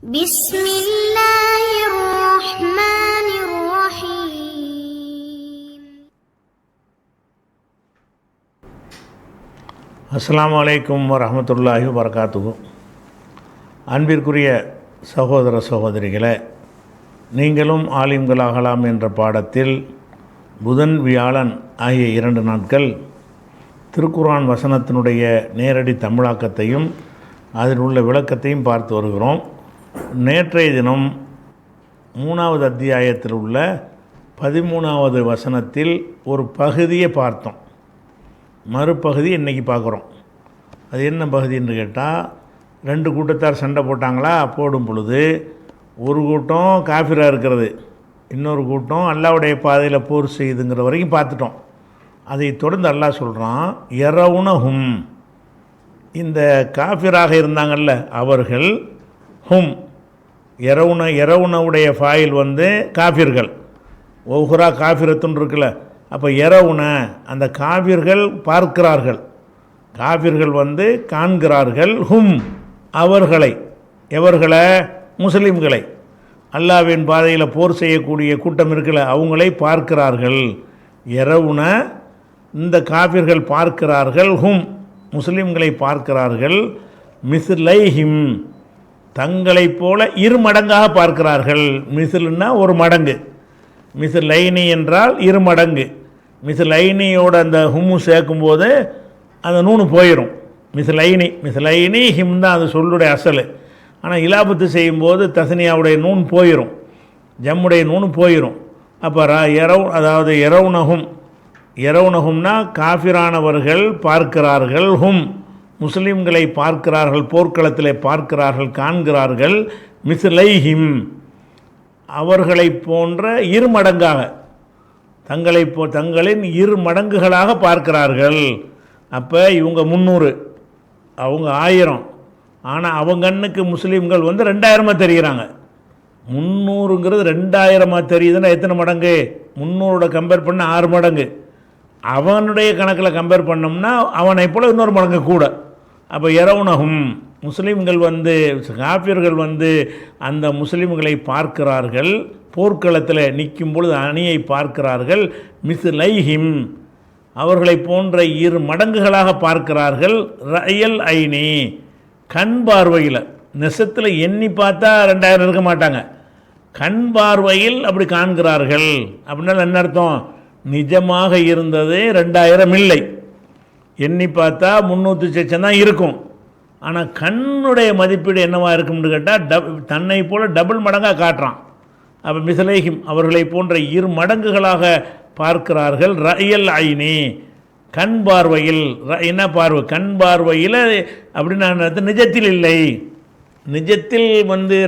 بسم الله الرحمن الرحيم. அஸ்ஸலாமு அலைக்கும் வரஹ்மத்துல்லாஹி வபரகாத்துஹு. அன்பிற்குரிய சகோதர சகோதரிகளே, நீங்களும் ஆலிம்களாகலாம் என்ற பாடத்தில் புதன் வியாழன் ஆகிய 2 நாட்கள் திருக்குர்ஆன் வசனத்தினுடைய நேரடி தமிழாக்கத்தையும் அதில் உள்ள விளக்கத்தையும் பார்த்து வருகிறோம். நேற்றைய தினம் 3வது அத்தியாயத்தில் உள்ள 13வது வசனத்தில் ஒரு பகுதியை பார்த்தோம். மறுபகுதி இன்றைக்கி பார்க்குறோம். அது என்ன பகுதின்னு கேட்டால், 2 கூட்டத்தார் சண்டை போட்டாங்களா, போடும் பொழுது ஒரு கூட்டம் காஃபிராக இருக்கிறது, இன்னொரு கூட்டம் அல்லாஹ்வுடைய பாதையில் போர் செய்யுதுங்கிற வரைக்கும் பார்த்துட்டோம். அதை தொடர்ந்து அல்லாஹ் சொல்கிறான், யரவுனஹும், இந்த காஃபிராக இருந்தாங்கல்ல அவர்கள், ஹும் யரவுனவுடைய ஃபாயில் காஃபிர்கள், ஒவ்வொரு காஃபிரத்துன்னு இருக்குல்ல, அப்போ யரவுன அந்த காஃபிர்கள் பார்க்கிறார்கள், காஃபிர்கள் காண்கிறார்கள், ஹும் அவர்களை, எவர்களை, முஸ்லீம்களை, அல்லாஹ்வின் பாதையில் போர் செய்யக்கூடிய கூட்டம் இருக்குல்ல அவங்களை பார்க்கிறார்கள். யரவுன இந்த காஃபிர்கள் பார்க்கிறார்கள், ஹும் முஸ்லீம்களை பார்க்கிறார்கள், மிஸ்லைஹிம் தங்களைப் போல 2 மடங்காக பார்க்கிறார்கள். மிஸ்லுன்னா 1 மடங்கு, மிஸ்லைனி என்றால் 2 மடங்கு. மிஸ்லைனியோட அந்த ஹும்மு சேர்க்கும்போது அந்த நூனு போயிடும். மிஸ்லைனி ஹிம் தான் அது சொல்லுடைய அசல். ஆனால் இலாபத்து செய்யும்போது தஸ்னியாவுடைய நூன் போயிடும், ஜம்முடைய நூன் போயிடும். அப்போ அதாவது யரவுனஹும்னா காஃபிரானவர்கள் பார்க்கிறார்கள், ஹும் முஸ்லீம்களை பார்க்கிறார்கள், போர்க்களத்தில் பார்க்கிறார்கள், காண்கிறார்கள், மிஸ்லைஹிம் அவர்களை போன்ற 2 மடங்காக, தங்களின் 2 மடங்குகளாக பார்க்கிறார்கள். அப்போ இவங்க 300, அவங்க 1000. ஆனால் அவங்க கண்ணுக்கு முஸ்லீம்கள் 2000 தெரிகிறாங்க. 300ங்கிறது 2000 தெரியுதுன்னா எத்தனை மடங்கு? 300ஓட கம்பேர் பண்ண 6 மடங்கு. அவனுடைய கணக்கில் கம்பேர் பண்ணோம்னா அவனை போல் இன்னொரு மடங்கு கூட. அப்போ யரவுனஹும் முஸ்லீம்கள் காஃபிர்கள் அந்த முஸ்லீம்களை பார்க்கிறார்கள், போர்க்களத்தில் நிற்கும் பொழுது அணியை பார்க்கிறார்கள், மிஸ்லைஹிம் அவர்களை போன்ற 2 மடங்குகளாக பார்க்கிறார்கள். ரயல் ஐனி கண் பார்வையில், நெசத்தில் எண்ணி பார்த்தா 2000 இருக்க மாட்டாங்க, கண் பார்வையில் அப்படி காண்கிறார்கள். அப்படின்னால என்ன அர்த்தம்? நிஜமாக இருந்தது 2000 இல்லை, எண்ணி பார்த்தா 300 லட்சம் தான் இருக்கும். ஆனால் கண்ணுடைய மதிப்பீடு என்னவாக இருக்கும்னு கேட்டால் தன்னை போல் டபுள் மடங்காக காட்டுறான். அப்போ மிஸ்லைஹிம் அவர்களை போன்ற 2 மடங்குகளாக பார்க்கிறார்கள். ரயல் ஐனி கண் பார்வையில், என்ன பார்வை? கண் பார்வையில் அப்படின்னு நிஜத்தில் இல்லை, நிஜத்தில்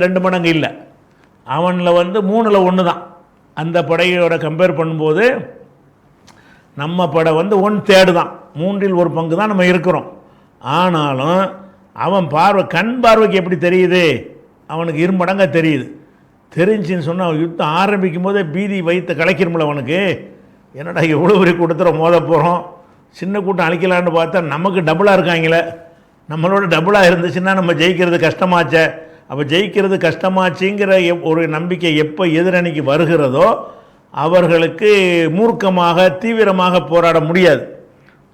2 மடங்கு இல்லை, அவனில் 3ல் 1 தான். அந்த படையோட கம்பேர் பண்ணும்போது நம்ம படை 1/3 தான், 3ல் 1 பங்கு தான் நம்ம இருக்கிறோம். ஆனாலும் அவன் பார்வை, கண் பார்வைக்கு எப்படி தெரியுது? அவனுக்கு 2 மடங்காக தெரியுது. தெரிஞ்சுன்னு சொன்னால் அவன் யுத்தம் ஆரம்பிக்கும் போதே பீதி வைத்து கலைக்கிறோம்ல அவனுக்கு. என்னடா எவ்வளோ பெரிய கூட்டத்தில் மோத போகிறோம், சின்ன கூட்டம் அழிக்கலான்னு பார்த்தா நமக்கு டபுளாக இருக்காங்களே, நம்மளோட டபுளாக இருந்துச்சுன்னா நம்ம ஜெயிக்கிறது கஷ்டமாச்சே. அப்போ ஜெயிக்கிறது கஷ்டமாச்சுங்கிற ஒரு நம்பிக்கை எப்போ எதிரணிக்கு வருகிறதோ அவர்களுக்கு மூர்க்கமாக தீவிரமாக போராட முடியாது.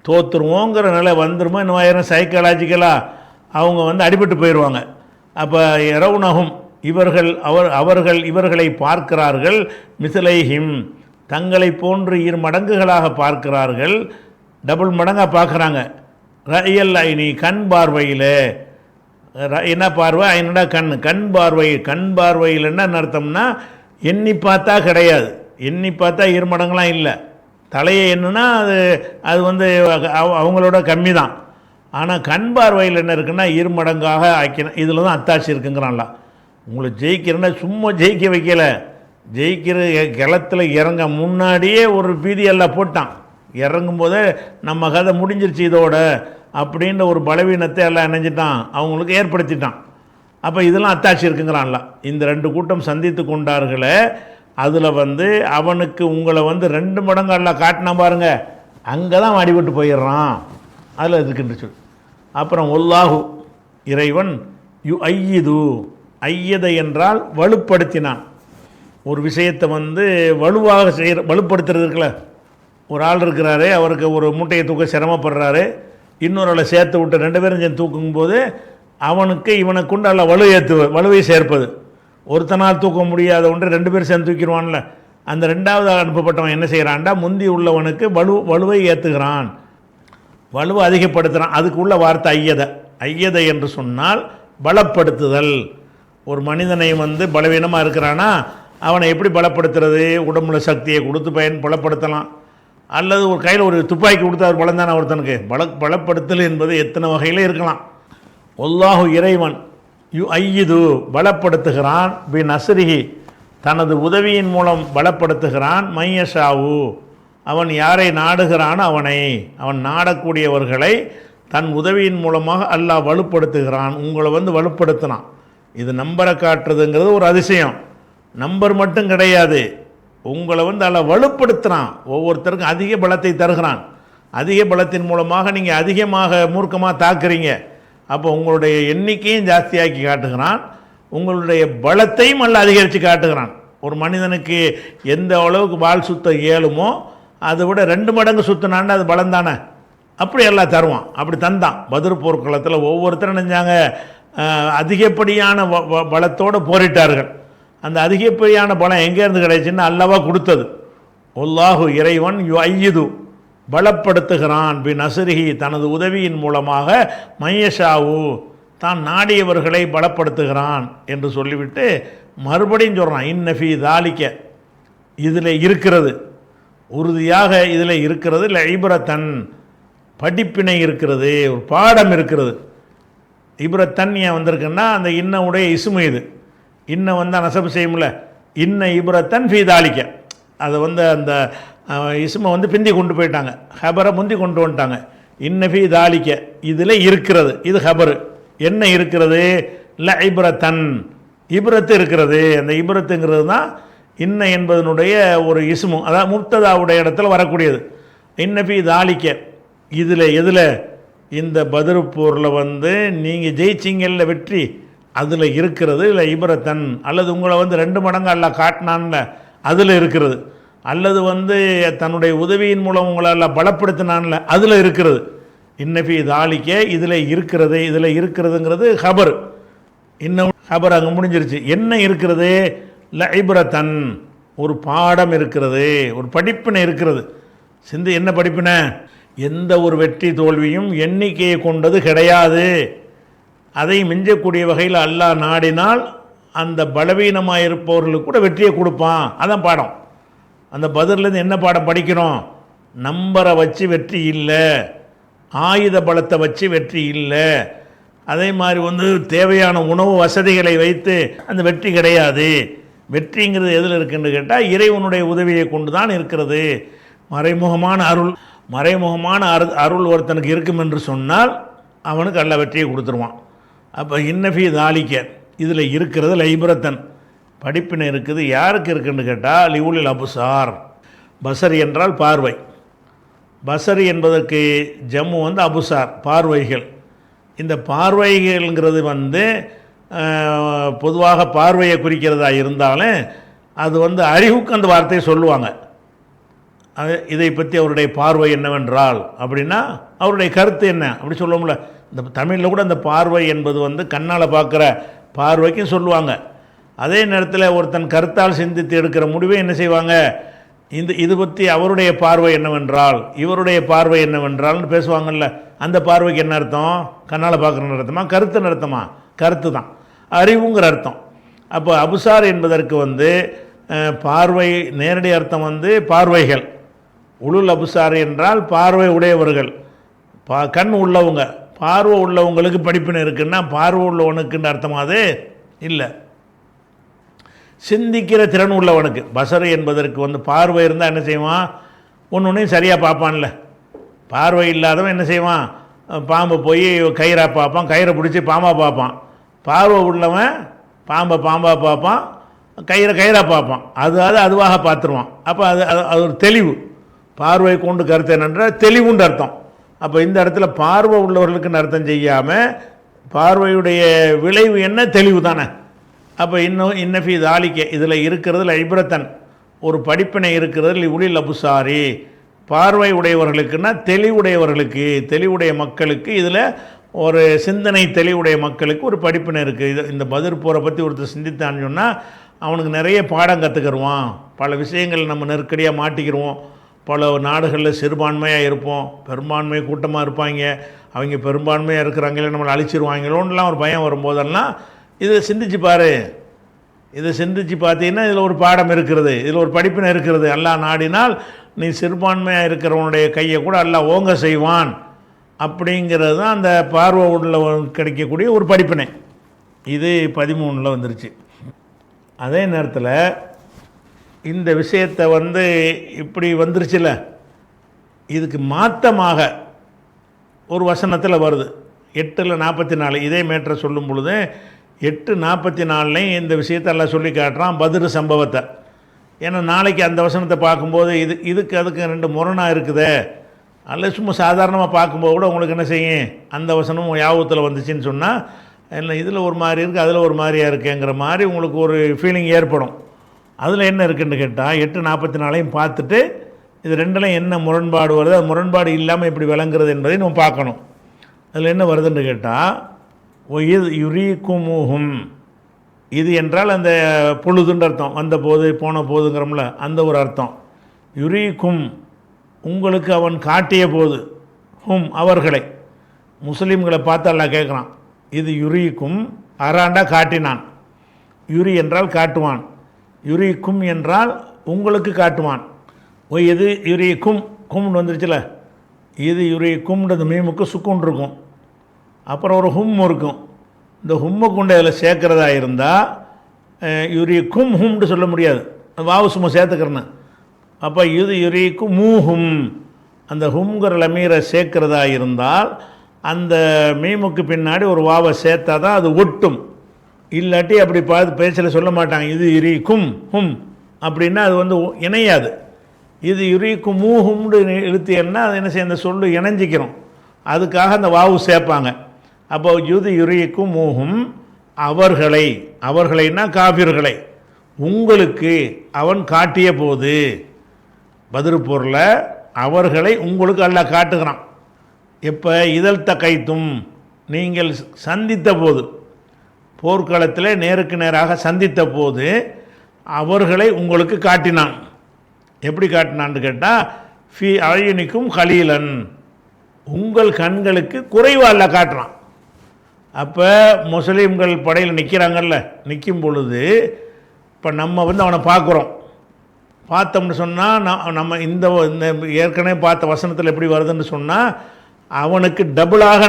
தோற்றுருவோங்கிற நிலை வந்துருமோ இன்னும் சைக்காலஜிக்கலாக அவங்க அடிபட்டு போயிடுவாங்க. அப்போ யரவுனஹும் அவர்கள் இவர்களை பார்க்கிறார்கள், மிஸ்லைஹிம் தங்களை போன்று 2 மடங்குகளாக பார்க்கிறார்கள், டபுள் மடங்காக பார்க்குறாங்க. ரயல் ஐனி கண் பார்வையில், என்ன பார்வை? என்னடா கண் பார்வை. கண் பார்வையில் என்ன அர்த்தம்னா எண்ணி பார்த்தா கிடையாது, எண்ணி பார்த்தா 2 மடங்கெலாம் இல்லை. தலையை எண்ணுனா அது அவங்களோட கம்மி தான். ஆனால் கண் பார்வையில் என்ன இருக்குன்னா 2 மடங்காக ஆக்கின. இதில் தான் அத்தாட்சி இருக்குங்கிறான்ல. உங்களை ஜெயிக்கிறேன்னா சும்மா ஜெயிக்க வைக்கலை, ஜெயிக்கிற களத்தில் இறங்க முன்னாடியே ஒரு பீதியெல்லாம் போட்டான். இறங்கும் போதே நம்ம கதை முடிஞ்சிருச்சு இதோட அப்படின்ற ஒரு பலவீனத்தை எல்லாம் நினைஞ்சிட்டான், அவங்களுக்கு ஏற்படுத்திட்டான். அப்போ இதெல்லாம் அத்தாட்சி இருக்குங்கிறான்ல. இந்த 2 கூட்டம் சந்தித்து கொண்டார்களே, அதில் அவனுக்கு உங்களை 2 மடங்கு எல்லாம் காட்டினா பாருங்க, அங்கே தான் அடிபட்டு போயிடுறான். அதில் இருக்குன்னு சொல்லி அப்புறம் ஒல்லாஹு இறைவன் யு ஐயிது ஐயத என்றால் வலுப்படுத்தினான். ஒரு விஷயத்தை வந்து வலுவாக வலுப்படுத்துறது இருக்குல்ல. ஒரு ஆள் இருக்கிறாரு, அவருக்கு ஒரு மூட்டையை தூக்க சிரமப்படுறாரு, இன்னொரு ஆளை சேர்த்து விட்டு 2 பேரும் சேர்ந்து தூக்கும்போது அவனுக்கு இவனை கொண்டு அல்ல வலுவை சேர்ப்பது. ஒருத்தனால் தூக்க முடியாத ஒன்று 2 பேர் சேர்ந்து தூக்கிடுவான்ல. அந்த 2வது அனுப்பப்பட்டவன் என்ன செய்கிறான்டா, முந்தி உள்ளவனுக்கு வலுவை ஏற்றுகிறான், வலுவை அதிகப்படுத்துகிறான். அதுக்கு உள்ள வார்த்தை ஐயத. ஐயத என்று சொன்னால் பலப்படுத்துதல். ஒரு மனிதனை வந்து பலவீனமாக இருக்கிறானா அவனை எப்படி பலப்படுத்துறது? உடம்புல சக்தியை கொடுத்து பலப்படுத்தலாம், அல்லது ஒரு கையில் ஒரு துப்பாக்கி கொடுத்து அவர் பலந்தான ஒருத்தனுக்கு பலப்படுத்தல் என்பது எத்தனை வகையில் இருக்கலாம். அல்லாஹு இறைவன் ஐயுது பலப்படுத்துகிறான், பின் அஸ்ரிஹி தனது உதவியின் மூலம் பலப்படுத்துகிறான், மையஷாவு அவன் யாரை நாடுகிறான் அவன் நாடக்கூடியவர்களை தன் உதவியின் மூலமாக அல்லாஹ் வலுப்படுத்துகிறான். உங்களை வந்து வலுப்படுத்தினான். இது நம்பரை காட்டுறதுங்கிறது ஒரு அதிசயம். நம்பர் மட்டும் கிடையாது, உங்களை வந்து அல்லாஹ் வலுப்படுத்துகிறான். ஒவ்வொருத்தருக்கும் அதிக பலத்தை தருகிறான். அதிக பலத்தின் மூலமாக நீங்கள் அதிகமாக மூர்க்கமாக தாக்குறீங்க. அப்போ உங்களுடைய எண்ணிக்கையும் ஜாஸ்தியாக்கி காட்டுகிறான், உங்களுடைய பலத்தையும் அல்ல அதிகரித்து காட்டுகிறான். ஒரு மனிதனுக்கு எந்த அளவுக்கு வால் சுத்த இயலுமோ அதை விட 2 மடங்கு சுற்றினான்னு அது பலம் தானே. அப்படி எல்லாம் தருவான். அப்படி தந்தான். பத்ர் போர்க்களத்தில் ஒவ்வொருத்தரும் நினைஞ்சாங்க அதிகப்படியான பலத்தோடு போரிட்டார்கள். அந்த அதிகப்படியான பலம் எங்கேருந்து கிடைச்சுன்னு அல்லவா கொடுத்தது. அல்லாஹு இறைவன் ஐயுது பலப்படுத்துகிறான், பின் அஸ்ரிஹி தனது உதவியின் மூலமாக மையஷாவு தான் நாடியவர்களை பலப்படுத்துகிறான் என்று சொல்லிவிட்டு மறுபடியும் சொல்கிறான், இன்னஃபி தாலிக்க இதில் இருக்கிறது, உறுதியாக இதில் இருக்கிறது, இல்லை இப்ரத்தன் படிப்பினை இருக்கிறது, ஒரு பாடம் இருக்கிறது. இப்ரத்தன் ஏன் வந்திருக்குன்னா அந்த இன்னவுடைய இசுமு இது. இன்ன வந்து நசபு செய்யும்ல, இன்ன இப்ரத்தன் ஃபி தாலிக்க அதை வந்து அந்த இசுமை வந்து பிந்தி கொண்டு போயிட்டாங்க, ஹபரை முந்தி கொண்டு வந்துட்டாங்க. இன்னஃபி தாலிக்க இதில் இருக்கிறது, இது ஹபரு. என்ன இருக்கிறது? இல்லை இப்ரத்தன் இப்ரத்து இருக்கிறது. அந்த இப்ரத்துங்கிறது தான் இன்ன என்பதனுடைய ஒரு இசுமு, அதாவது முப்ததாவுடைய இடத்துல வரக்கூடியது. இன்னஃபி தாலிக்க இதில் எதில்? இந்த பத்ர் போரில் வந்து நீங்கள் ஜெயிச்சிங்கல்ல வெற்றி, அதில் இருக்கிறது. இல்லை இப்ரத்தன் அல்லது உங்களை வந்து 2 மடங்கு அல்லாஹ் காட்டினான்ல அதில் இருக்கிறது, அல்லது வந்து தன்னுடைய உதவியின் மூலம் உங்களை எல்லாம் பலப்படுத்தினான்ல அதில் இருக்கிறது. இன்னஃபி தாலிக்க இதில் இருக்கிறது. இதில் இருக்கிறதுங்கிறது ஹபர். இன்னும் ஹபர் அங்கே முடிஞ்சிருச்சு. என்ன இருக்கிறது? இப்ரத்தன் ஒரு பாடம் இருக்கிறது, ஒரு படிப்பினை இருக்கிறது. என்ன படிப்பினை? எந்த ஒரு வெற்றி தோல்வியும் எண்ணிக்கையை கொண்டது கிடையாது. அதை மிஞ்சக்கூடிய வகையில் அல்லாஹ் நாடினால் அந்த பலவீனமாக இருப்பவர்களுக்கு கூட வெற்றியை கொடுப்பான். அதான் பாடம். அந்த பத்ர்லேருந்து என்ன பாடம் படிக்கணும்? நம்பரை வச்சு வெற்றி இல்லை, ஆயுத பலத்தை வச்சு வெற்றி இல்லை, அதே மாதிரி வந்து தேவையான உணவு வசதிகளை வைத்து அந்த வெற்றி கிடையாது. வெற்றிங்கிறது எதில் இருக்குன்னு கேட்டால் இறைவனுடைய உதவியை கொண்டு தான் இருக்கிறது. மறைமுகமான அருள் ஒருத்தனுக்கு இருக்கும் என்று சொன்னால் அவனுக்கு அல்ல வெற்றியை கொடுத்துருவான். அப்போ இன்னஃபி தாலிக்க இதில் இருக்கிறது லைப்ரத்தன் படிப்பினை இருக்குது. யாருக்கு இருக்குன்னு கேட்டால் லிவுலில் அபுசார். பசரி என்றால் பார்வை. பசரி என்பதற்கு ஜம்மு வந்து அபுசார் பார்வைகள். இந்த பார்வைகள்ங்கிறது வந்து பொதுவாக பார்வையை குறிக்கிறதா இருந்தாலும் அது வந்து அறிவுக்கு அந்த வார்த்தையை சொல்லுவாங்க. இதை பற்றி அவருடைய பார்வை என்னவென்றால் அப்படின்னா அவருடைய கருத்து என்ன அப்படி சொல்லுவோம்ல. இந்த தமிழில் கூட அந்த பார்வை என்பது வந்து கண்ணால் பார்க்குற பார்வைக்கும் சொல்லுவாங்க. அதே நேரத்தில் ஒருத்தன் கருத்தால் சிந்தித்து எடுக்கிற முடிவை என்ன செய்வாங்க, இது பற்றி அவருடைய பார்வை என்னவென்றால் இவருடைய பார்வை என்னவென்றால்னு பேசுவாங்கல்ல. அந்த பார்வைக்கு என்ன அர்த்தம்? கண்ணால் பார்க்குற அர்த்தமா, கருத்துன்னு அர்த்தமா? கருத்து தான், அறிவுங்கிற அர்த்தம். அப்போ அபுசார் என்பதற்கு வந்து பார்வை நேரடி அர்த்தம் வந்து பார்வைகள். உளுல் அபுசார் என்றால் பார்வை உடையவர்கள், கண் உள்ளவங்க. பார்வை உள்ளவங்களுக்கு படிப்பினை இருக்குன்னா பார்வை உள்ளவனுக்குன்ற அர்த்தமாவது இல்லை, சிந்திக்கிற திறன் உள்ளவனுக்கு. பசரு என்பதற்கு வந்து பார்வை இருந்தால் என்ன செய்வான்? ஒன்றையும் சரியாக பார்ப்பான்ல. பார்வை இல்லாதவன் என்ன செய்வான்? பாம்பை போய் கயிறாக பார்ப்பான், கயிறை பிடிச்சி பாம்பாக பார்ப்பான். பார்வை உள்ளவன் பாம்பை பாம்பாக பார்ப்பான், கயிறாக பார்ப்பான். அதுவாக பார்த்துருவான். அப்போ அது ஒரு தெளிவு. பார்வை கொண்டு கருத்து என்னன்ற தெளிவுன்ற அர்த்தம். அப்போ இந்த இடத்துல பார்வை உள்ளவர்களுக்குன்னு அர்த்தம் செய்யாமல் பார்வையுடைய விளைவு என்ன? தெளிவு தானே. அப்போ இன்னஃபி தாலிக்க இதில் இருக்கிறதுல ஐப்ரத்தன் ஒரு படிப்பினை இருக்கிறது உளில் அபுசாரி பார்வை உடையவர்களுக்குன்னா தெளிவுடைய மக்களுக்கு இதில் ஒரு சிந்தனை தெளிவுடைய மக்களுக்கு ஒரு படிப்பினை இருக்குது. இந்த பதிர் போரை பற்றி ஒருத்தர் சிந்தித்தான்னு சொன்னால் அவனுக்கு நிறைய பாடம் கற்றுக்கிடுவான். பல விஷயங்கள் நம்ம நெருக்கடியாக மாட்டிக்கிடுவோம். பல நாடுகளில் சிறுபான்மையாக இருப்போம், பெரும்பான்மை கூட்டமாக இருப்பாங்க, அவங்க பெரும்பான்மையாக இருக்கிறாங்களே நம்மளை அழிச்சிருவாங்களோன்னெலாம் ஒரு பயம் வரும்போதெல்லாம் இதை சிந்திச்சு பாரு. இதை சிந்திச்சு பார்த்தீங்கன்னா இதில் ஒரு பாடம் இருக்கிறது, இதில் ஒரு படிப்பினை இருக்கிறது. அல்லாஹ் நாடினால் நீ சிறுபான்மையாக இருக்கிறவனுடைய கையை கூட அல்லாஹ் ஓங்க செய்வான் அப்படிங்கிறது தான் அந்த பார்வை உள்ள கிடைக்கக்கூடிய ஒரு படிப்பினை. இது 13 வந்துருச்சு. அதே நேரத்தில் இந்த விஷயத்தை இப்படி வந்துருச்சுல, இதுக்கு மாற்றமாக ஒரு வசனத்தில் வருது 8:44. இதே மேட்டரை சொல்லும் பொழுது 8:44 இந்த விஷயத்தை எல்லாம் சொல்லி காட்டுறான், பத்ரு சம்பவத்தை. ஏன்னா நாளைக்கு அந்த வசனத்தை பார்க்கும்போது இதுக்கு அதுக்கு ரெண்டு முரணாக இருக்குதே, அல்ல சும்மா சாதாரணமாக பார்க்கும்போது கூட உங்களுக்கு என்ன செய்யும், அந்த வசனமும் யாபத்தில் வந்துச்சுன்னு சொன்னால் இல்லை இதில் ஒரு மாதிரி இருக்குது அதில் ஒரு மாதிரியாக இருக்குங்கிற மாதிரி உங்களுக்கு ஒரு ஃபீலிங் ஏற்படும். அதில் என்ன இருக்குதுன்னு கேட்டால் 8:44 பார்த்துட்டு இது ரெண்டுலையும் என்ன முரண்பாடு வருது, அது முரண்பாடு இல்லாமல் எப்படி விளங்குறது என்பதை நம்ம பார்க்கணும். அதில் என்ன வருதுன்னு கேட்டால் ஒய்து யுரீக்குமுஹும், இது என்றால் அந்த பொழுதுன்ற அர்த்தம், வந்த போது போன போதுங்கிறோம்ல அந்த ஒரு அர்த்தம். யுரீக்கும் உங்களுக்கு அவன் காட்டிய போது, ஹும் அவர்களை, முஸ்லீம்களை பார்த்து அல்லாஹ் கேட்குறான். இது யுரீக்கும் அராண்டா காட்டினான், யுரி என்றால் காட்டுவான், யுரீக்கும் என்றால் உங்களுக்கு காட்டுவான். ஒய் இது யுரீக்கும் கும்னு வந்துருச்சுல, இது யுரீக்கும்ன்றது மீமுக்கு சுக்குன் இருக்கும், அப்புறம் ஒரு ஹும் இருக்கும். இந்த ஹும்மை கொண்டு அதில் சேர்க்கிறதா இருந்தால் யுரீக்கும் ஹும்னு சொல்ல முடியாது, வாவு சும்மா சேர்த்துக்கிறேன்னு. அப்போ இது யுரீக்கும் மூஹும், அந்த ஹும்ங்கிற லமீரை சேர்க்கிறதா இருந்தால் அந்த மீமுக்கு பின்னாடி ஒரு வாவை சேர்த்தா தான் அது ஒட்டும். இல்லாட்டி அப்படி பார்த்து பேச்சில் சொல்ல மாட்டாங்க இது யுரீக்கும் ஹும் அப்படின்னா அது இணையாது. இது யுரீக்கும் மூஹும்னு இழுத்தியன்னா அது என்ன செய்ய, அந்த சொல்லு இணைஞ்சிக்கிறோம், அதுக்காக அந்த வாவு சேர்ப்பாங்க. அப்போ இது யுரீக்கும் மூஹும் அவர்களைன்னா காபிர்களை உங்களுக்கு அவன் காட்டிய போது, பத்ரு போரில் அவர்களை உங்களுக்கு அல்லாஹ் காட்டுகிறான். எப்போ இதழ் தகைத்தும் நீங்கள் சந்தித்த போது, போர்க்களத்தில் நேருக்கு நேராக சந்தித்த போது அவர்களை உங்களுக்கு காட்டினான். எப்படி காட்டினான்னு கேட்டால் ஃபி அழினிக்கும் கலீலன், உங்கள் கண்களுக்கு குறைவாக காட்டுறான். அப்போ முஸ்லீம்கள் படையில் நிற்கிறாங்கல்ல, நிற்கும் பொழுது இப்போ நம்ம அவனை பார்க்குறோம், பார்த்தோம்னு சொன்னால் நம்ம இந்த ஏற்கனவே பார்த்த வசனத்தில் எப்படி வருதுன்னு சொன்னால் அவனுக்கு டபுளாக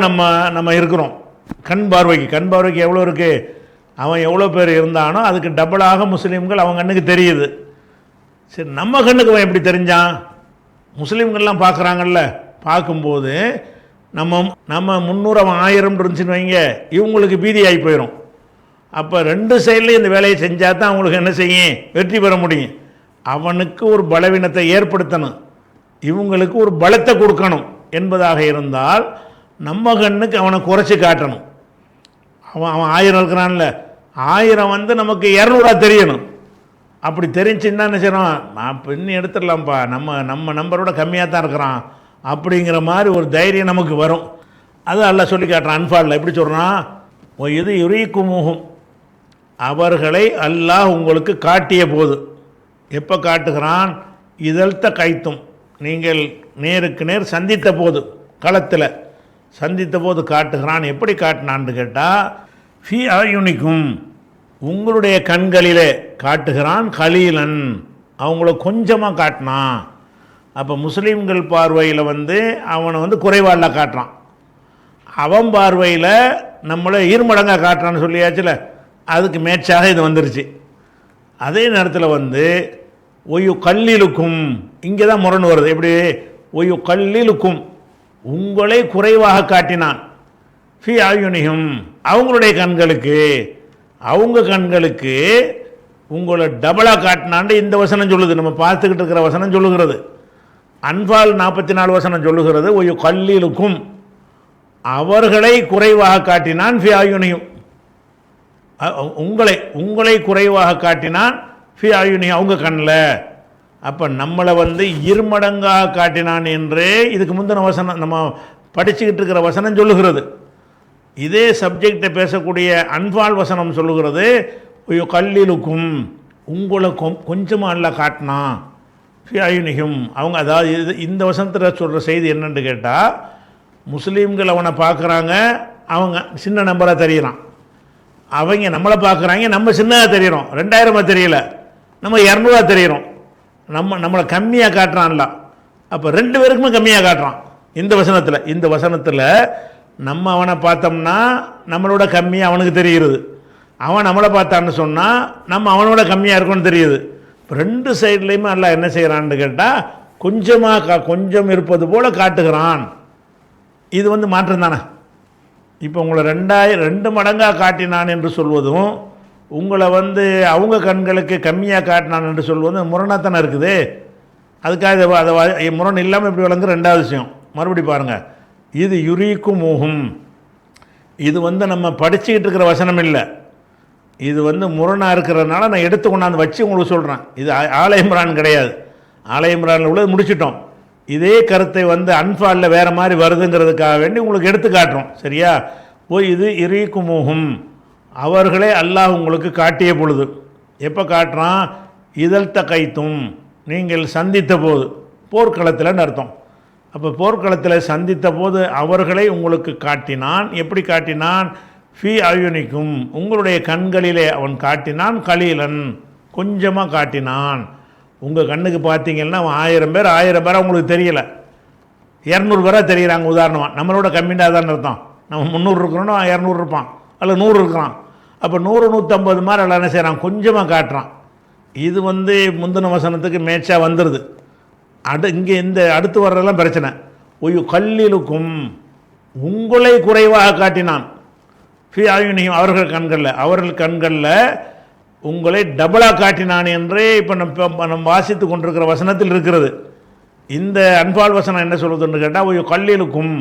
நம்ம இருக்கிறோம். கண் பார்வைக்கு எவ்வளோ இருக்குது, அவன் எவ்வளோ பேர் இருந்தானோ அதுக்கு டபுளாக முஸ்லீம்கள் அவன் கண்ணுக்கு தெரியுது. சரி, நம்ம கண்ணுக்கு அவன் எப்படி தெரிஞ்சான், முஸ்லீம்கள்லாம் பார்க்குறாங்கல்ல, பார்க்கும்போது நம்ம 300 அவன் 1000 இருந்துச்சுன்னு வைங்க, இவங்களுக்கு பீதி ஆகி போயிடும். அப்போ ரெண்டு சைட்லேயும் இந்த வேலையை செஞ்சால் தான் அவங்களுக்கு என்ன செய்யும், வெற்றி பெற முடியும். அவனுக்கு ஒரு பலவீனத்தை ஏற்படுத்தணும், இவங்களுக்கு ஒரு பலத்தை கொடுக்கணும் என்பதாக இருந்தால் நம்ம கண்ணுக்கு அவனை குறைச்சி காட்டணும். அவன் 1000 இருக்கிறான்ல, 1000 நமக்கு 200 தெரியணும். அப்படி தெரிஞ்சுன்னா என்ன செய்யணும், நான் பின்னி எடுத்துடலாம்ப்பா, நம்ம நம்பரோட கம்மியாக தான் இருக்கிறான் அப்படிங்கிற மாதிரி ஒரு தைரியம் நமக்கு வரும். அது அல்லாஹ் சொல்லி காட்டுறான் அன்ஃபாலில். எப்படி சொல்கிறான், இது யுரீக்குமுஹும் அவர்களை அல்லாஹ் உங்களுக்கு காட்டிய போது. எப்போ காட்டுகிறான், இதழ்த்த கைத்தும் நீங்கள் நேருக்கு நேர் சந்தித்த போது, களத்தில் சந்தித்த போது காட்டுகிறான். எப்படி காட்டினான்னு கேட்டால் ஃபி அயுனிக்கும் உங்களுடைய கண்களிலே காட்டுகிறான், கலீலன் அவங்கள கொஞ்சமாக காட்டினான். அப்போ முஸ்லீம்கள் பார்வையில் அவனை குறைவாக காட்டுறான், அவன் பார்வையில் நம்மளை ஈர்மடங்காக காட்டுறான்னு சொல்லியாச்சுல, அதுக்கு மேட்சாக இது வந்துருச்சு. அதே நேரத்தில் ஒய்யு கல்லிலுக்கும், இங்கே தான் முரண் வருது. எப்படி, ஒய்யு கல்லிலுக்கும் உங்களை குறைவாக காட்டினான், ஃபி ஆயுனியும் அவங்களுடைய கண்களுக்கு, அவங்க கண்களுக்கு உங்களை டபுளாக காட்டினான்னு இந்த வசனம் சொல்லுது. நம்ம பார்த்துக்கிட்டு இருக்கிற வசனம் சொல்லுகிறது. அன்பால் 44 வசனம் சொல்லுகிறது, ஒய்யு கல்லிலுக்கும் அவர்களை குறைவாக காட்டினான், ஃபி ஆயுனியும் உங்களை குறைவாக காட்டினான் ஃபி அயுனி அவங்க கண்ணில். அப்போ நம்மளை வந்து இருமடங்காக காட்டினான் என்றே இதுக்கு முந்தின வசனம் நம்ம படிச்சுக்கிட்டு இருக்கிற வசனம் சொல்லுகிறது. இதே சப்ஜெக்டை பேசக்கூடிய அன்பால் வசனம் சொல்லுகிறது கல்லிலுக்கும் உங்களை கொஞ்சமாக அல்ல காட்டினான் ஃபி அயுனிகும் அவங்க. அதாவது இந்த வசனத்தில் சொல்கிற செய்தி என்னன்னு கேட்டால், முஸ்லீம்கள் அவனை பார்க்குறாங்க, அவங்க சின்ன நம்பராக தெரியறான். அவங்க நம்மளை பார்க்குறாங்க, நம்ம சின்னதாக தெரிகிறோம். 2000 தெரியல, நம்ம 200 தெரிகிறோம். நம்மளை கம்மியாக காட்டுறான்ல. அப்போ 2 பேருக்குமே கம்மியாக காட்டுறான் இந்த வசனத்தில். நம்ம அவனை பார்த்தோம்னா நம்மளோட கம்மியாக அவனுக்கு தெரிகிறது. அவன் நம்மளை பார்த்தான்னு சொன்னால் நம்ம அவனோட கம்மியாக இருக்குன்னு தெரியுது. 2 சைட்லேயுமே எல்லாம் என்ன செய்கிறான்னு கேட்டால் கொஞ்சம் இருப்பது போல் காட்டுகிறான். இது வந்து மாற்றம் தானே. இப்போ உங்களை 2 மடங்காக காட்டினான் என்று சொல்வதும், உங்களை வந்து அவங்க கண்களுக்கு கம்மியாக காட்டினான் என்று சொல்வதும் முரணாத்தானே இருக்குது. அதுக்காக அதை முரண் இல்லாமல் இப்படி வழங்குற 2வது விஷயம். மறுபடி பாருங்கள், இது யுரீக்கும் மூகும். இது வந்து நம்ம படிச்சுக்கிட்டு இருக்கிற வசனம் இல்லை. இது வந்து முரணாக இருக்கிறதுனால நான் எடுத்து கொண்டாந்து வச்சு உங்களுக்கு சொல்கிறேன். இது ஆல இம்ரான் கிடையாது. ஆல இம்ரானில் உள்ளது முடிச்சிட்டோம். இதே கருத்தை வந்து அன்பாலில் வேறு மாதிரி வருதுங்கிறதுக்காக வேண்டி உங்களுக்கு எடுத்து காட்டுறோம். சரியா? இது இறீக்குமுகும் அவர்களே அல்லாஹ் உங்களுக்கு காட்டிய பொழுது. எப்போ காட்டுறான்? இதழ்த்த கைத்தும் நீங்கள் சந்தித்த போது, போர்க்களத்தில்னு அர்த்தம். அப்போ போர்க்களத்தில் சந்தித்த போது அவர்களை உங்களுக்கு காட்டினான். எப்படி காட்டினான்? ஃபி அயுனிக்கும் உங்களுடைய கண்களிலே அவன் காட்டினான். கலீலன் கொஞ்சமாக காட்டினான். உங்கள் கண்ணுக்கு பார்த்தீங்கன்னா அவன் 1000 பேர் உங்களுக்கு தெரியலை, 200 பேராக தெரிகிறாங்க. உதாரணமாக நம்மளோட கம்மியாக தான் அர்த்தம். நம்ம 300 இருக்கிறோன்னா 200 இருப்பான், அல்ல 100 இருக்கிறான். அப்போ 100 150 மாதிரி எல்லாம் என்ன செய்கிறான்? கொஞ்சமாக காட்டுறான். இது வந்து முந்தின வசனத்துக்கு மேட்சாக வந்துடுது. இங்கே இந்த அடுத்து வர்றதெல்லாம் பிரச்சனை. கல்லிலுக்கும் உங்களை குறைவாக காட்டினான். ஃபி அயுனியும் அவர்கள் கண்களில் உங்களை டபுளாக காட்டினான் என்றே இப்போ நம்ம வாசித்து கொண்டிருக்கிற வசனத்தில் இருக்கிறது. இந்த அன்பால் வசனம் என்ன சொல்லுதுன்னு கேட்டால், கல்லிலுக்கும்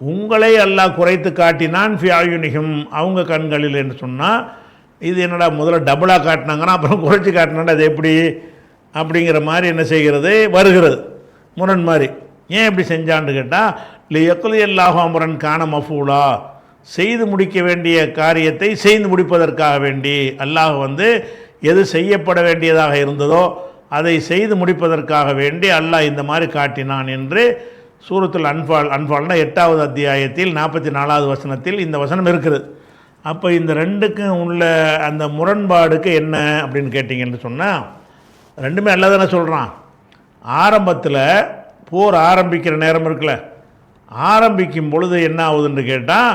உங்களை அல்லாஹ் குறைத்து காட்டினான் ஃபி அயுனிகும் அவங்க கண்களில் என்று சொன்னால், இது என்னடா முதல்ல டபுளாக காட்டினாங்கன்னா அப்புறம் குறைச்சி காட்டினாண்டா அது எப்படி அப்படிங்கிற மாதிரி என்ன செய்கிறது வருகிறது, முரண் மாதிரி. ஏன் இப்படி செஞ்சான்னு கேட்டால், லியக்குலி அல்லாஹு அம்ரன் கான மஃபூலா செய்து முடிக்க வேண்டிய காரியத்தை செய்து முடிப்பதற்காக வேண்டி அல்லாஹ் வந்து எது செய்யப்பட வேண்டியதாக இருந்ததோ அதை செய்து முடிப்பதற்காக வேண்டி அல்லாஹ் இந்த மாதிரி காட்டினான் என்று சூரத்துல் அன்பால்னா 8வது அத்தியாயத்தில் 44வது வசனத்தில் இந்த வசனம் இருக்குது. அப்போ இந்த ரெண்டுக்கும் உள்ள அந்த முரண்பாடுக்கு என்ன அப்படின்னு கேட்டிங்கன்னு சொன்னால், ரெண்டுமே அல்ல தானே சொல்கிறான். ஆரம்பத்தில் போர் ஆரம்பிக்கிற நேரம் இருக்குல்ல, ஆரம்பிக்கும் பொழுது என்ன ஆகுதுன்னு கேட்டால்,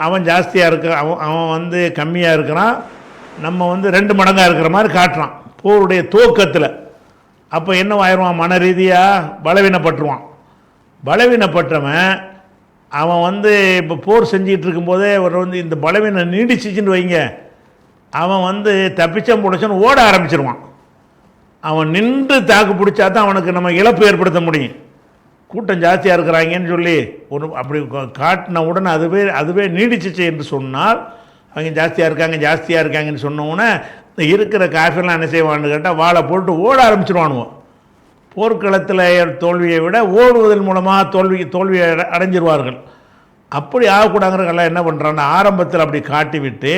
அவன் ஜாஸ்தியாக இருக்க அவன் வந்து கம்மியாக இருக்கிறான், நம்ம வந்து 2 மடங்காக இருக்கிற மாதிரி காட்டுறான் போருடைய துவக்கத்தில். அப்போ என்ன ஆயிடுவான்? மன ரீதியாக பலவீனப்பட்டுருவான். பலவீனப்பட்டவன் அவன் வந்து இப்போ போர் செஞ்சிகிட்டு இருக்கும்போதே அவர் வந்து இந்த பலவீனம் நீடிச்சிச்சின்னு வைங்க, அவன் வந்து தப்பிச்சம் பிடிச்சன்னு ஓட ஆரம்பிச்சிருவான். அவன் நின்று தாக்கு பிடிச்சா தான் அவனுக்கு நம்ம இழப்பு ஏற்படுத்த முடியும். கூட்டம் ஜாஸ்தியாக இருக்கிறாங்கன்னு சொல்லி ஒரு அப்படி காட்டின உடனே அதுவே நீடிச்சிச்சு என்று சொன்னால், அவங்க ஜாஸ்தியாக இருக்காங்கன்னு சொன்னோன்னே இந்த இருக்கிற காஃபிலாம் என்ன செய்வான்னு கேட்டால் வாழை போட்டு ஓட ஆரம்பிச்சிருவானுவோம். போர்க்களத்தில் தோல்வியை விட ஓடுவதன் மூலமாக தோல்வியை அடைஞ்சிருவார்கள். அப்படி ஆகக்கூடாங்கிறதெல்லாம் என்ன பண்ணுறான்னா, ஆரம்பத்தில் அப்படி காட்டிவிட்டு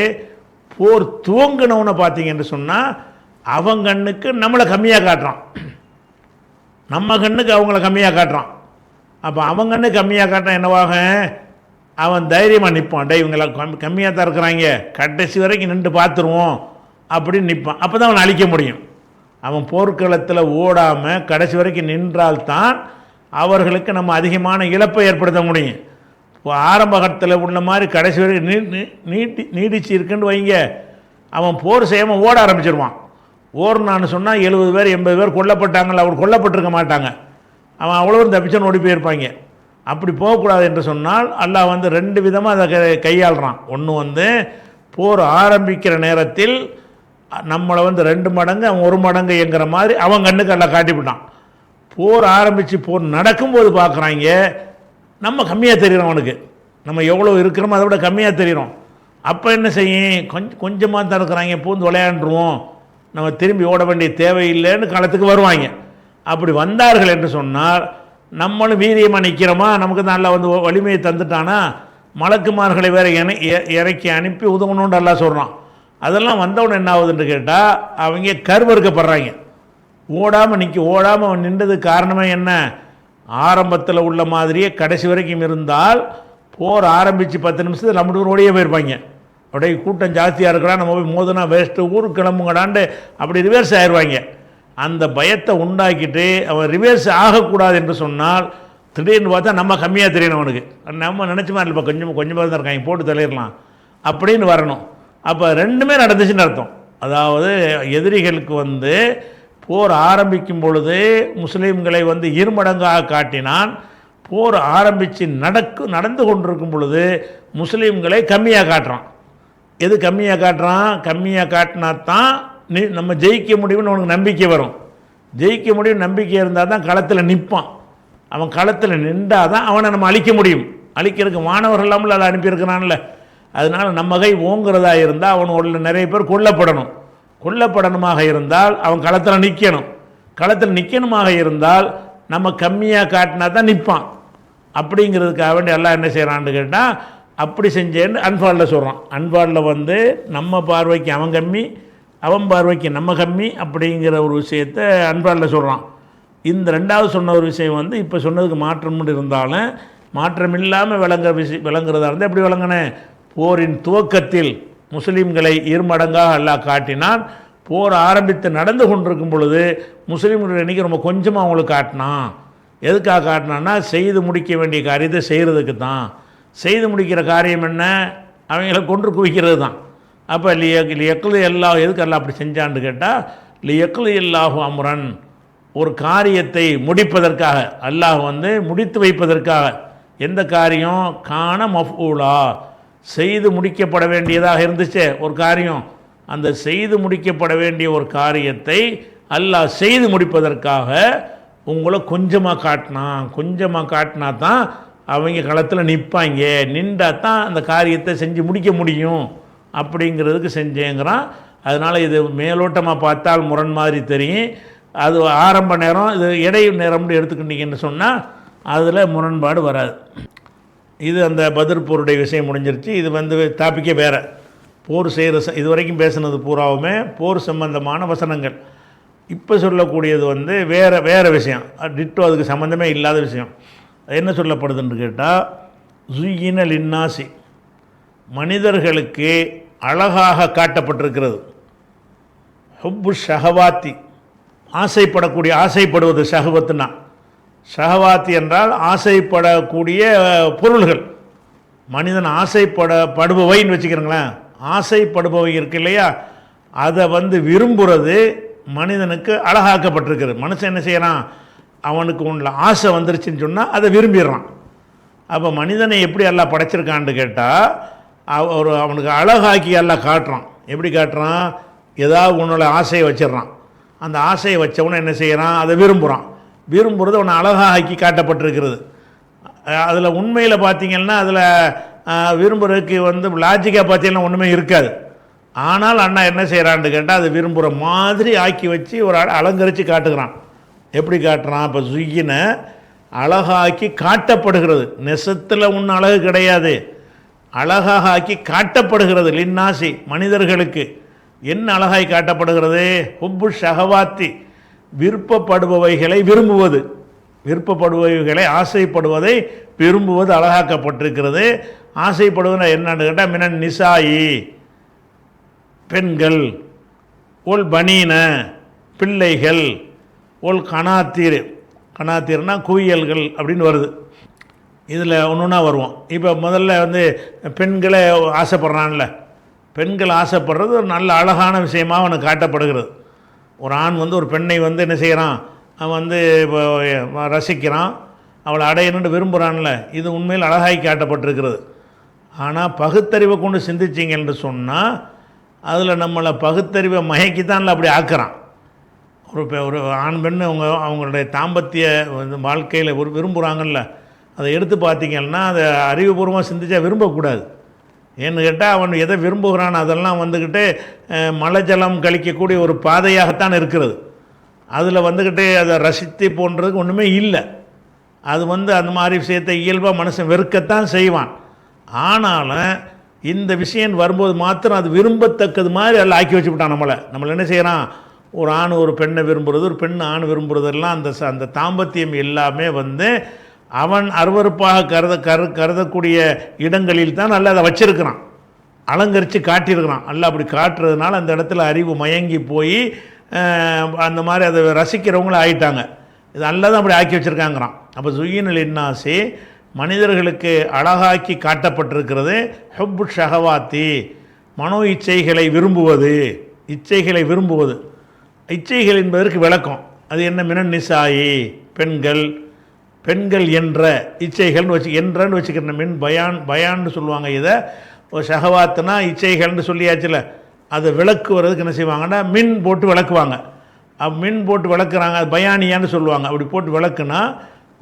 போர் துவங்கினவனை பார்த்தீங்கன்னு சொன்னால் அவன் கண்ணுக்கு நம்மளை கம்மியாக காட்டுறான், நம்ம கண்ணுக்கு அவங்கள கம்மியாக காட்டுறான். அப்போ அவன் கண்ணு கம்மியாக காட்டுறான் என்னவாக, அவன் தைரியமாக நிற்பான். இவங்களாம் கம்மியாக தான் இருக்கிறாங்க, கடைசி வரைக்கும் நின்று பார்த்துருவோம் அப்படின்னு நிற்பான். அப்போ தான் அவன் அழிக்க முடியும். அவன் போர்க்களத்தில் ஓடாமல் கடைசி வரைக்கும் நின்றால்தான் அவர்களுக்கு நம்ம அதிகமான இழப்பை ஏற்படுத்த முடியும். இப்போ ஆரம்ப கட்டத்தில் உள்ள மாதிரி கடைசி வரைக்கும் நீடிச்சு இருக்குன்னு வைங்க, அவன் போர் செய்யாமல் ஓட ஆரம்பிச்சிருவான். ஓடுனான்னு சொன்னால் 70 பேர் 80 பேர் கொல்லப்பட்டாங்கள, அவர் கொல்லப்பட்டிருக்க மாட்டாங்க, அவன் அவ்வளோ தப்பிச்சன்னு ஓடி போயிருப்பாங்க. அப்படி போகக்கூடாது என்று சொன்னால் அல்லாஹ் வந்து 2 விதமாக அதை கையாளுறான். ஒன்று வந்து போர் ஆரம்பிக்கிற நேரத்தில் நம்மளை வந்து 2 மடங்கு அவன் 1 மடங்குங்கிற மாதிரி அவன் கண்ணுக்கு எல்லாம் காட்டிவிட்டான். போர் ஆரம்பித்து போர் நடக்கும்போது பார்க்குறாங்க நம்ம கம்மியாக தெரிகிறோம், அவனுக்கு நம்ம எவ்வளோ இருக்கிறோமோ அதை விட கம்மியாக தெரிகிறோம். அப்போ என்ன செய்யும், கொஞ்சமாக தான் இருக்கிறாங்க, பூந்து விளையாண்டுருவோம், நம்ம திரும்பி ஓட வேண்டிய தேவையில்லைன்னு களத்துக்கு வருவாங்க. அப்படி வந்தார்கள் என்று சொன்னால் நம்மளும் வீரியமாக நிற்கிறோமா, நமக்கு தான் நல்லா வந்து வலிமையை தந்துட்டானா, மலக்குமார்களை வேறு இறக்கி அனுப்பி உதவணுன்னு எல்லாம் சொல்கிறான். அதெல்லாம் வந்தவொடனே என்ன ஆகுதுன்னு கேட்டால் அவங்க கருவறுக்கப்படுறாங்க. ஓடாமல் நின்றதுக்கு காரணமே என்ன, ஆரம்பத்தில் உள்ள மாதிரியே கடைசி வரைக்கும் இருந்தால் போர் ஆரம்பித்து 10 நிமிஷத்தில் நம்ம ஓடியே போயிருப்பாங்க. அப்படியே கூட்டம் ஜாஸ்தியாக இருக்கிறா, நம்ம போய் மோதுனா வேஸ்ட்டு, ஊருக்கு கிளம்புங்கடான்ட்டு அப்படி ரிவர்ஸ் ஆயிடுவாங்க. அந்த பயத்தை உண்டாக்கிட்டு அவன் ரிவர்ஸ் ஆகக்கூடாது என்று சொன்னால் திடீர்னு பார்த்தா நம்ம கம்மியாக தெரியணும், அவனுக்கு நம்ம நினச்ச மாதிரி இல்லைப்பா, கொஞ்சமாக தான் இருக்காங்க, போட்டு தள்ளிடலாம் அப்படின்னு வரணும். அப்போ ரெண்டுமே நடந்துச்சுன்னு அர்த்தம். அதாவது எதிரிகளுக்கு வந்து போர் ஆரம்பிக்கும் பொழுது முஸ்லீம்களை வந்து இருமடங்காக காட்டினான், போர் ஆரம்பித்து நடந்து கொண்டிருக்கும் பொழுது முஸ்லீம்களை கம்மியாக காட்டுறான். எது கம்மியாக காட்டுறான், கம்மியாக காட்டினா தான் நம்ம ஜெயிக்க முடியும்னு அவனுக்கு நம்பிக்கை வரும். ஜெயிக்க முடியும் நம்பிக்கை இருந்தால் தான் களத்தில் நிற்பான். அவன் களத்தில் நின்றால் தான் அவனை நம்ம அழிக்க முடியும். அழிக்கிறதுக்கு மாணவர்கள் இல்லாமல் அதை அனுப்பியிருக்கிறான்ல, அதனால் நம்ம கை ஓங்குறதா இருந்தால் அவன் உள்ள நிறைய பேர் கொல்லப்படணுமாக இருந்தால் அவன் களத்தில் நிற்கணும். களத்தில் நிற்கணுமாக இருந்தால் நம்ம கம்மியாக காட்டினா தான் நிற்பான். அப்படிங்கிறதுக்காக வேண்டி எல்லாம் என்ன செய்கிறான்னு கேட்டால் அப்படி செஞ்சேன்னு அன்பாலில் சொல்கிறான். அன்பாலில் வந்து நம்ம பார்வைக்கு அவன் கம்மி, அவன் பார்வைக்கு நம்ம கம்மி அப்படிங்கிற ஒரு விஷயத்தை அன்பாலில் சொல்கிறான். இந்த ரெண்டாவது சொன்ன ஒரு விஷயம் வந்து இப்போ சொன்னதுக்கு மாற்றம் இருந்தாலும் மாற்றம் இல்லாமல் விளங்குறதா இருந்தால் எப்படி விளங்கினேன், போரின் துவக்கத்தில் முஸ்லீம்களை இருமடங்காக அல்லாஹ் காட்டினான். போர் ஆரம்பித்து நடந்து கொண்டிருக்கும் பொழுது முஸ்லீம்கள் எண்ணிக்கை ரொம்ப கொஞ்சமாக அவங்களுக்கு காட்டினான். எதுக்காக காட்டினான்னா செய்து முடிக்க வேண்டிய காரியத்தை செய்கிறதுக்கு தான். செய்து முடிக்கிற காரியம் என்ன, அவங்கள கொன்று குவிக்கிறது தான். அப்போ லியக்குலு எல்லா எதுக்கு எல்லாம் அப்படி செஞ்சான்னு கேட்டால் லியக்குலு எல்லாஹு அம்ரன், ஒரு காரியத்தை முடிப்பதற்காக, அல்லாஹ் வந்து முடித்து வைப்பதற்காக. எந்த காரியம், காண மஃஊலா, செய்து முடிக்கப்பட வேண்டியதாக இருந்துச்சு ஒரு காரியம், அந்த செய்து முடிக்கப்பட வேண்டிய ஒரு காரியத்தை அல்லாஹ் செய்து முடிப்பதற்காக உங்களை கொஞ்சமாக காட்டினா தான் அவங்க களத்தில் நிற்பாங்க, நின்றா தான் அந்த காரியத்தை செஞ்சு முடிக்க முடியும் அப்படிங்கிறதுக்கு செஞ்சேங்கிறான். அதனால் இது மேலோட்டமாக பார்த்தால் முரண் மாதிரி தெரியும். அது ஆரம்ப நேரம், இது இடையு நேரம்னு எடுத்துக்கிட்டீங்கன்னு சொன்னால் அதில் முரண்பாடு வராது. இது அந்த பத்ர் போருடைய விஷயம் முடிஞ்சிருச்சு. இது வந்து டாப்பிக்கே வேறு, போர் செய்கிற இது வரைக்கும் பேசுனது பூராவுமே போர் சம்பந்தமான வசனங்கள். இப்போ சொல்லக்கூடியது வந்து வேறு விஷயம், டிட்டோ அதுக்கு சம்மந்தமே இல்லாத விஷயம். என்ன சொல்லப்படுதுன்னு கேட்டால் ஜுய்யின லின்னாசி, மனிதர்களுக்கு அழகாக காட்டப்பட்டிருக்கிறது. ஹுப்பு ஷஹவாத்தி, ஆசைப்படுவது. ஷஹவத்துனா ஷஹவாத்தி என்றால் ஆசைப்படக்கூடிய பொருள்கள். மனிதன் ஆசைப்படுபவைன்னு வச்சுக்கிறீங்களேன், ஆசைப்படுபவை இருக்கு இல்லையா, அதை வந்து விரும்புகிறது மனிதனுக்கு அழகாக்கப்பட்டிருக்கிறது. மனுஷன் என்ன செய்யறான், அவனுக்கு உள்ள ஆசை வந்துருச்சுன்னு சொன்னால் அதை விரும்பிடுறான். அப்போ மனிதனை எப்படி எல்லாம் படைச்சிருக்கான்னு கேட்டால் அவனுக்கு அழகாக்கி எல்லாம் காட்டுறான். எப்படி காட்டுறான், ஏதாவது உன்னோட ஆசையை வச்சிடறான். அந்த ஆசையை வச்சவன என்ன செய்கிறான், அதை விரும்புகிறது அவனை அழகாக ஆக்கி காட்டப்பட்டிருக்கிறது. அதில் உண்மையில் பார்த்திங்கன்னா அதில் விரும்புகிறதுக்கு வந்து லாஜிக்காக பார்த்தீங்கன்னா ஒன்றுமே இருக்காது. ஆனால் அண்ணா என்ன செய்கிறான்னு கேட்டால் அதை விரும்புகிற மாதிரி ஆக்கி வச்சு ஒரு அலங்கரித்து காட்டுகிறான். எப்படி காட்டுறான், இப்போ ஜுய்யினை அழகாக்கி காட்டப்படுகிறது. நெசத்தில் ஒன்றும் அழகு கிடையாது, அழகாக ஆக்கி காட்டப்படுகிறது. லின்னாசி, மனிதர்களுக்கு என்ன அழகாய் காட்டப்படுகிறது, ஹுப்பு ஷஹவாத்தி, விருப்பப்படுபவைகளை விரும்புவது, விருப்பப்படுபவைகளை ஆசைப்படுவதை விரும்புவது அழகாக்கப்பட்டிருக்கிறது. ஆசைப்படுவது என்னன்னு கேட்டால் மினன் நிசாயி, பெண்கள், ஒல் பனீன, பிள்ளைகள், ஒல் கனாத்தீர்னா குவியல்கள் அப்படின்னு வருது. இதில் ஒன்றுனா வருவோம். இப்போ முதல்ல வந்து பெண்களை ஆசைப்படுறான்ல, பெண்கள் ஆசைப்படுறது ஒரு நல்ல அழகான விஷயமாக அவனுக்கு காட்டப்படுகிறது. ஒரு ஆண் வந்து ஒரு பெண்ணை வந்து என்ன செய்கிறான், அவன் வந்து இப்போ ரசிக்கிறான், அவளை அடையணுன்னு விரும்புகிறான்ல, இது உண்மையில் அழகாய் காட்டப்பட்டிருக்கிறது. ஆனால் பகுத்தறிவை கொண்டு சிந்திச்சிங்க என்று சொன்னால் அதில் நம்மளை பகுத்தறிவை மயக்கித்தான்ல அப்படி ஆக்குறான். ஒரு ஆண் பெண் அவங்களுடைய தாம்பத்திய வாழ்க்கையில் விரும்புகிறாங்கல்ல, அதை எடுத்து பார்த்தீங்கன்னா அதை அறிவுபூர்வமாக சிந்திச்சா விரும்பக்கூடாது. ஏன்னு கேட்டால் அவன் எதை விரும்புகிறான் அதெல்லாம் வந்துக்கிட்டு மலஜலம் கழிக்கக்கூடிய ஒரு பாதையாகத்தான் இருக்கிறது. அதில் வந்துக்கிட்டு அதை ரசித்து போன்றதுக்கு ஒன்றுமே இல்லை. அது அந்த மாதிரி விஷயத்தை இயல்பாக மனுஷன் வெறுக்கத்தான் செய்வான். ஆனாலும் இந்த விஷயம் வரும்போது மாத்திரம் அது விரும்பத்தக்கது மாதிரி எல்லாம் ஆக்கி வச்சுவிட்டான் நம்மளை என்ன செய்கிறான், ஒரு ஆண் ஒரு பெண்ணை விரும்புகிறது, ஒரு பெண் ஆண் விரும்புகிறதெல்லாம் அந்த தாம்பத்தியம் எல்லாமே அவன் அருவருப்பாக கருதக்கூடிய இடங்களில் தான் நல்லா அதை வச்சிருக்கிறான், அலங்கரித்து காட்டியிருக்கிறான். நல்லா அப்படி காட்டுறதுனால அந்த இடத்துல அறிவு மயங்கி போய் அந்த மாதிரி அதை ரசிக்கிறவங்களும் ஆயிட்டாங்க. இது நல்லா தான் அப்படி ஆக்கி வச்சுருக்காங்கிறான். அப்போ சுயினல் இன்னாசி மனிதர்களுக்கு அழகாக்கி காட்டப்பட்டிருக்கிறது ஹுப்பு ஷஹவாத்தி, மனோ இச்சைகளை விரும்புவது. இச்சைகள் என்பதற்கு விளக்கம் அது என்ன, மினன் நிசாயி பெண்கள் என்ற இச்சைகள்னு என்றன்னு வச்சுக்கிறேன். மின் பயான்னு சொல்லுவாங்க. இதை ஷஹவாத்துனா இச்சைகள்னு சொல்லியாச்சுல, அதை விளக்குவதுக்கு என்ன செய்வாங்கன்னா மின் போட்டு விளக்குவாங்க. மின் போட்டு விளக்குறாங்க, அது பயானியான்னு சொல்லுவாங்க. அப்படி போட்டு விளக்குனா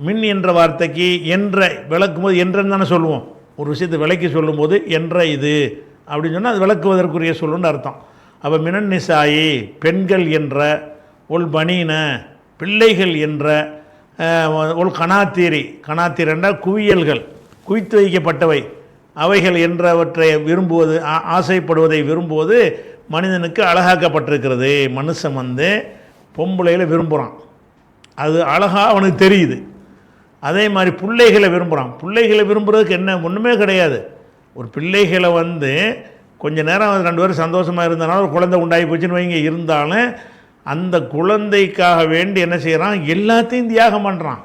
மின் என்ற வார்த்தைக்கு என்ற விளக்கும்போது என்றன்னு தானே சொல்லுவோம். ஒரு விஷயத்தை விளக்கி சொல்லும்போது என்ற இது அப்படின்னு சொன்னால் அது விளக்குவதற்குரிய சொல்லுன்னு அர்த்தம். அப்போ மினன் நிசாயி பெண்கள் என்ற, ஒல் பனீன பிள்ளைகள் என்ற, ஒல் கனாத்தீர் என்றால் குவியல்கள், குவித்து வைக்கப்பட்டவை, அவைகள் என்றவற்றை விரும்புவது, ஆசைப்படுவதை விரும்புவது மனிதனுக்கு அழகாக்கப்பட்டிருக்கிறது. மனுஷன் பொம்பளையில் விரும்புகிறான், அது அழகாக அவனுக்கு தெரியுது. அதே மாதிரி பிள்ளைகளை விரும்புகிறான். பிள்ளைகளை விரும்புகிறதுக்கு என்ன ஒன்றுமே கிடையாது. ஒரு பிள்ளைகளை கொஞ்ச நேரம் 2 பேரும் சந்தோஷமாக இருந்தனால ஒரு குழந்தை உண்டாகி போச்சுன்னு வைங்க, இருந்தாலும் அந்த குழந்தைக்காக வேண்டி என்ன செய்கிறான், எல்லாத்தையும் தியாகம் பண்ணுறான்.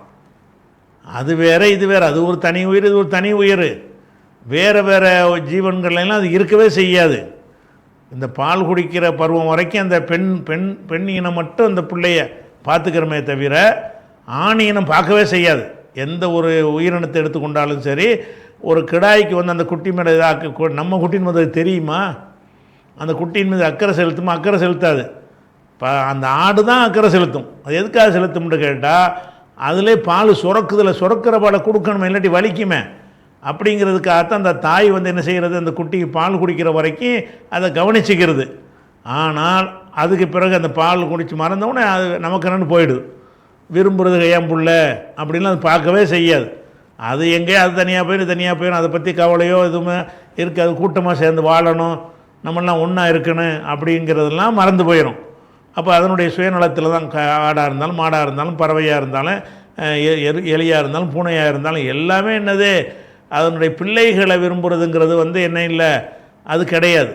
அது வேறு இது வேறு, அது ஒரு தனி உயிர், இது ஒரு தனி உயிர். வேறு ஜீவன்கள்லாம் அது இருக்கவே செய்யாது. இந்த பால் குடிக்கிற பருவம் வரைக்கும் அந்த பெண் இனம் மட்டும் அந்த பிள்ளைய பார்த்துக்கிறமே தவிர ஆண் இனம் பார்க்கவே செய்யாது. எந்த ஒரு உயிரினத்தை எடுத்துக்கொண்டாலும் சரி, ஒரு கிடாய்க்கு அந்த குட்டி மேலே நம்ம குட்டின் மீது தெரியுமா, அந்த குட்டியின் மீது அக்கறை செலுத்துமா? அக்கறை செலுத்தாது. அந்த ஆடு தான் அக்கறை செலுத்தும். அது எதுக்காக செலுத்தும்னு கேட்டால், அதிலே பால் சுரக்கிற பாலை கொடுக்கணுமே, இல்லாட்டி வலிக்குமே. அப்படிங்கிறதுக்காகத்தான் அந்த தாய் என்ன செய்கிறது, அந்த குட்டிக்கு பால் குடிக்கிற வரைக்கும் அதை கவனிச்சிக்கிறது. ஆனால் அதுக்கு பிறகு அந்த பால் குடித்து மறந்தவுடனே அது நமக்கு என்னன்னு போயிடுது. விரும்புகிறது ஏன் புள்ள அப்படின்லாம் அது பார்க்கவே செய்யாது. அது எங்கேயோ அது தனியாக போயிடும், அதை பற்றி கவலையோ எதுவுமே இருக்காது. கூட்டமாக சேர்ந்து வாழணும், நம்மளாம் ஒன்றா இருக்கணும் அப்படிங்கிறதெல்லாம் மறந்து போயிடும். அப்போ அதனுடைய சுயநலத்தில் தான் ஆடாக இருந்தாலும் மாடாக இருந்தாலும் பறவையாக இருந்தாலும் எலியாக இருந்தாலும் பூனையாக இருந்தாலும் எல்லாமே என்னது, அதனுடைய பிள்ளைகளை விரும்புகிறதுங்கிறது என்ன இல்லை, அது கிடையாது.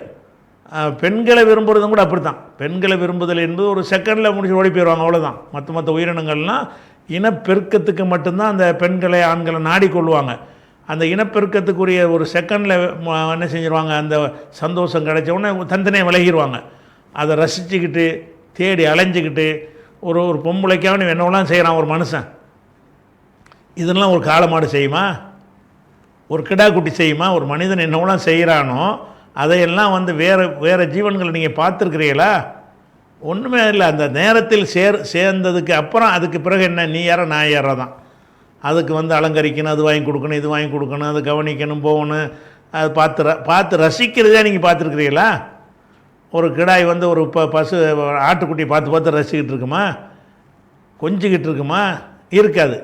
பெண்களை விரும்புகிறதும் கூட அப்படி தான். பெண்களை விரும்புதல் என்பது ஒரு செகண்டில் முடிச்சு ஓடி போயிடுவாங்க, அவ்வளோதான். மற்ற உயிரினங்கள்லாம் இனப்பெருக்கத்துக்கு மட்டும்தான் அந்த பெண்களை ஆண்களை நாடிக்கொள்வாங்க. அந்த இனப்பெருக்கத்துக்குரிய ஒரு செகண்டில் என்ன செஞ்சிருவாங்க, அந்த சந்தோஷம் கிடைச்ச உடனே தந்தனையை விலகிடுவாங்க. அதை ரசிச்சுக்கிட்டு தேடி அலைஞ்சிக்கிட்டு ஒரு பொம்பளைக்காக என்னவெல்லாம் செய்கிறான் ஒரு மனுஷன். இதெல்லாம் ஒரு காளமாடு செய்யுமா, ஒரு கிடா குட்டி செய்யுமா? ஒரு மனிதன் என்னவெல்லாம் செய்கிறானோ அதையெல்லாம் வேறு ஜீவன்களை நீங்கள் பார்த்துருக்கிறீங்களா? ஒன்றுமே இல்லை. அந்த நேரத்தில் சேர்ந்ததுக்கு அப்புறம் அதுக்கு பிறகு என்ன, நீ யாரோ நான் யாரோ தான். அதுக்கு அலங்கரிக்கணும், அது வாங்கி கொடுக்கணும், இது வாங்கி கொடுக்கணும், அது கவனிக்கணும், போகணும். அது பார்த்து ரசிக்கிறதே நீங்கள் பார்த்துருக்குறீங்களா? ஒரு கிடாய் ஒரு பசு ஆட்டுக்குட்டியை பார்த்து ரசிக்கிட்டு இருக்குமா, கொஞ்சிக்கிட்டு இருக்குமா? இருக்காது.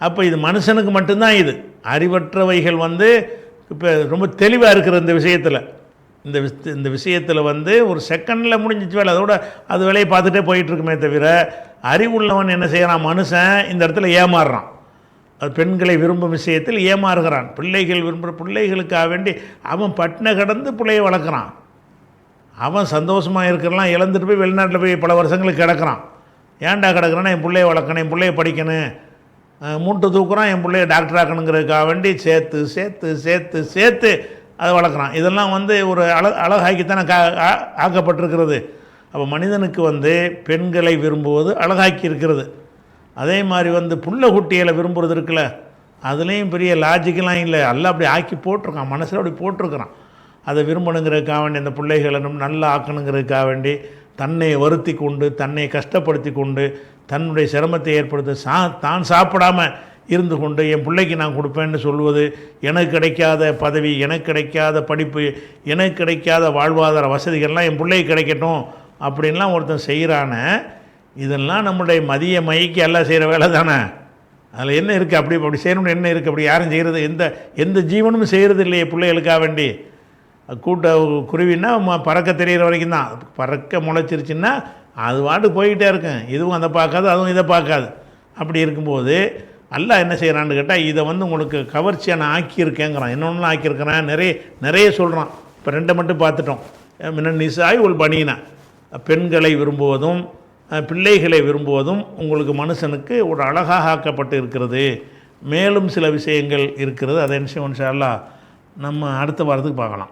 அப்போ இது மனுஷனுக்கு மட்டும்தான். இது அறிவற்றவைகள் இப்போ ரொம்ப தெளிவாக இருக்கிற இந்த விஷயத்தில், இந்த விஷயத்தில் ஒரு செகண்டில் முடிஞ்சிச்சு வேலை, அதோட அது வேலையை பார்த்துட்டே போயிட்டுருக்குமே தவிர, அறிவுள்ளவன் என்ன செய்கிறான், மனுஷன் இந்த இடத்துல ஏமாறுறான். அது பெண்களை விரும்பும் விஷயத்தில் ஏமாறுகிறான். பிள்ளைகள் விரும்புகிற பிள்ளைகளுக்காக வேண்டி அவன் பட்டின கடந்து பிள்ளையை வளர்க்குறான். அவன் சந்தோஷமாக இருக்கிறலாம் இழந்துட்டு போய் வெளிநாட்டில் போய் பல வருஷங்களுக்கு கிடக்கிறான். ஏன்டா கிடக்குறான்னா, என் பிள்ளையை வளர்க்கணும், என் பிள்ளையை படிக்கணும், மூட்டை தூக்குறான், என் பிள்ளையை டாக்டர் ஆக்கணுங்கிறதுக்காக வேண்டி சேர்த்து சேர்த்து சேர்த்து சேர்த்து அதை வளர்க்குறான். இதெல்லாம் ஒரு அழகாக்கித்தானே ஆக்கப்பட்டிருக்கிறது. அப்போ மனிதனுக்கு பெண்களை விரும்புவது அழகாக்கி இருக்கிறது. அதே மாதிரி புள்ள குட்டிகளை விரும்புகிறது இருக்குல்ல, அதுலேயும் பெரிய லாஜிக்கெலாம் இல்லை. எல்லாம் அப்படி ஆக்கி போட்டிருக்கான், மனசில் அப்படி போட்டிருக்கிறான். அதை விரும்பணுங்கிறதுக்காக வேண்டி, அந்த பிள்ளைகளை நல்லா ஆக்கணுங்கிறதுக்காக வேண்டி தன்னை வருத்தி கொண்டு, தன்னை கஷ்டப்படுத்தி கொண்டு, தன்னுடைய சிரமத்தை ஏற்படுத்த தான் சாப்பிடாமல் இருந்து கொண்டு என் பிள்ளைக்கு நான் கொடுப்பேன்னு சொல்வது, எனக்கு கிடைக்காத பதவி, எனக்கு கிடைக்காத படிப்பு, எனக்கு கிடைக்காத வாழ்வாதார வசதிகள்லாம் என் பிள்ளைக்கு கிடைக்கட்டும் அப்படின்லாம் ஒருத்தன் செய்கிறான, இதெல்லாம் நம்முடைய மதிய மைக்கு எல்லாம் செய்கிற வேலை தானே. அதில் என்ன இருக்குது? அப்படி செய்யணும்னு என்ன இருக்குது? அப்படி யாரும் செய்கிறது, எந்த ஜீவனும் செய்கிறது இல்லையே பிள்ளைகளுக்காக வேண்டி. கூட்ட குருவின்னா பறக்க தெரிகிற வரைக்கும் தான். பறக்க முளைச்சிருச்சுன்னா அது வாட்டு போய்கிட்டே இருக்கும். இதுவும் அதை பார்க்காது, அதுவும் இதை பார்க்காது. அப்படி இருக்கும்போது அல்லாஹ் என்ன செய்கிறான்னு கேட்டால், இதை உங்களுக்கு கவர்ச்சியாக நான் ஆக்கியிருக்கேங்கிறான். இன்னொன்றுலாம் ஆக்கியிருக்கிறேன், நிறைய சொல்கிறான். இப்போ 2 மட்டும் பார்த்துட்டோம். மின்னன் நிசாய் உள் பனினா, பெண்களை விரும்புவதும் பிள்ளைகளை விரும்புவதும் உங்களுக்கு மனுஷனுக்கு ஒரு அழகாக ஆக்கப்பட்டு இருக்கிறது. மேலும் சில விஷயங்கள் இருக்கிறது. அதை இன்ஷா அல்லாஹ் நம்ம அடுத்த வாரத்துக்கு பார்க்கலாம்.